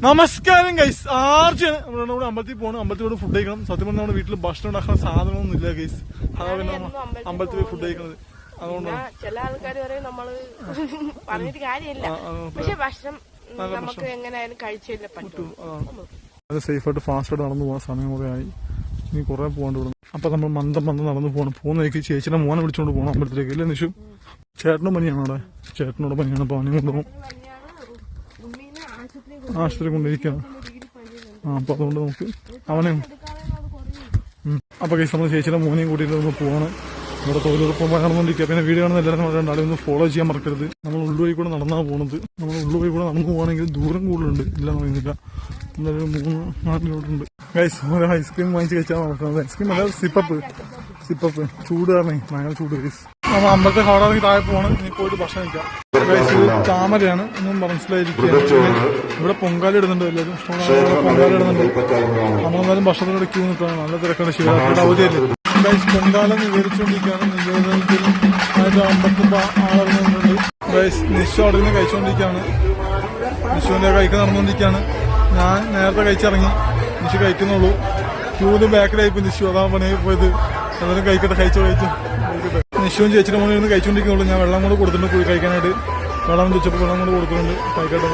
നമസ്കാരം ഗൈസ്. ആർച്ചാണ് നമ്മുടെ അമ്പലത്തിൽ പോകണം. അമ്പലത്തിലൂടെ ഫുഡ് കഴിക്കണം. സത്യം പറഞ്ഞാൽ നമ്മുടെ വീട്ടിൽ ഭക്ഷണം ഉണ്ടാക്കുന്ന സാധനമൊന്നും ഇല്ല ഗൈസ്. അതാ പിന്നെ അമ്പലത്തിൽ പോയി ഫുഡ് കഴിക്കുന്നത്. അതുകൊണ്ടാണ് ചില ആൾക്കാർ പറയും നമ്മള് പറഞ്ഞിട്ട് കാര്യമില്ല, പക്ഷെ ഭക്ഷണം നമുക്ക് എങ്ങനെയായാലും കഴിച്ചില്ല പറ്റും. അത് സേഫായിട്ട് ഫാസ്റ്റായിട്ട് നടന്നു പോകാൻ സമയം കൂടെ ആയി. ഇനി കുറെ പോകാണ്ട് വിടുന്നു. അപ്പൊ നമ്മൾ മന്ദം നടന്നു പോകണം. പോകുന്നേക്ക് ചേച്ചിയുടെ മോനെ വിളിച്ചോണ്ട് പോകണം അമ്പലത്തിലേക്ക്. ഇല്ലേ നിഷു? ചേട്ടനും പനിയാണ് അവിടെ. ചേട്ടനോട് പനിയാണ്. അപ്പൊ അവനെ കൊണ്ടുപോകും. ആശുപത്രി കൊണ്ടിരിക്കണം. അപ്പൊ അതുകൊണ്ട് നമുക്ക് അവനെ അപ്പൊ കേസ് നമ്മൾ ചേച്ചിയുടെ മോനെയും കൂട്ടിയിട്ട് ഒന്ന് പോവാണ്. ഇവിടെ തൊഴിലുറപ്പ് നടന്നുകൊണ്ടിരിക്കുക. പിന്നെ വീഡിയോ കാണുന്ന എല്ലാവരും പറഞ്ഞാൽ ഒന്ന് ഫോളോ ചെയ്യാൻ മറക്കരുത്. നമ്മൾ ഉള്ളുവഴി കൂടെ നടന്നാണ് പോകുന്നത്. നമ്മൾ ഉള്ളുവഴി കൂടെ നടന്നു പോവാണെങ്കിൽ ദൂരം കൂടുതലുണ്ട്. ഇല്ലെന്ന് പറയുന്നില്ല. എന്തായാലും 3-4 കിലോമീറ്റർ ഉണ്ട്. ഗൈസ് ഒരു ഐസ്ക്രീം വാങ്ങിച്ച് കഴിച്ചാൽ നടക്കുന്നത്. ഐസ്ക്രീം അല്ല, സിപ്പപ്പ് ചൂട് കാരണം ഭയങ്കര ചൂട്. ഗൈസ് നമ്മൾ അമ്പലത്തെ കവറിറങ്ങി താഴെ പോകണം. ഇനി പോയിട്ട് ഭക്ഷണം കഴിക്കാം. ഗൈസ് ഇത് താമരയാണ്. ഒന്നും മനസ്സിലായിരിക്കും. ഇവിടെ പൊങ്കാല ഇടുന്നുണ്ട്. എല്ലാവരും പൊങ്കാല ഇടുന്നുണ്ട്. നമ്മളെന്നാലും ഭക്ഷണത്തിനോട് ക്യൂ നിൽക്കുകയാണ്. നല്ല തിരക്കാണ്. ശിവരാത്രിയുടെ അവധിയല്ലേ ഗൈസ്. പൊങ്കാല നിവേദിച്ചുകൊണ്ടിരിക്കുകയാണ്. നിവേദനത്തിൽ അമ്പലത്തിൽ ആളിറങ്ങുന്നുണ്ട്. ഗൈസ് നിഷു അവിടെ നിന്ന് കഴിച്ചുകൊണ്ടിരിക്കുകയാണ്. നിഷുവിന്റെ കഴിക്കാൻ നടന്നുകൊണ്ടിരിക്കുകയാണ്. ഞാൻ നേരത്തെ കഴിച്ചിറങ്ങി. നിഷു കഴിക്കുന്നുള്ളൂ. ക്യൂവിന് ബാക്കിലായിപ്പോ നിഷു. അതാണ് പണിയായി പോയത്. എല്ലാവരും കഴിക്കട്ടെ. നിഷുവും ചേച്ചിയുടെ മോനെ ഇരുന്ന് കഴിച്ചുകൊണ്ടിരിക്കുന്നുള്ളൂ. ഞാൻ വെള്ളം കൂടെ കൊടുത്തിട്ടുണ്ട് പോയി കഴിക്കാനായിട്ട്. വെള്ളം വെച്ചപ്പോൾ വെള്ളം കൂടെ കൊടുത്തിട്ടുണ്ട്. കഴിക്കട്ടെ.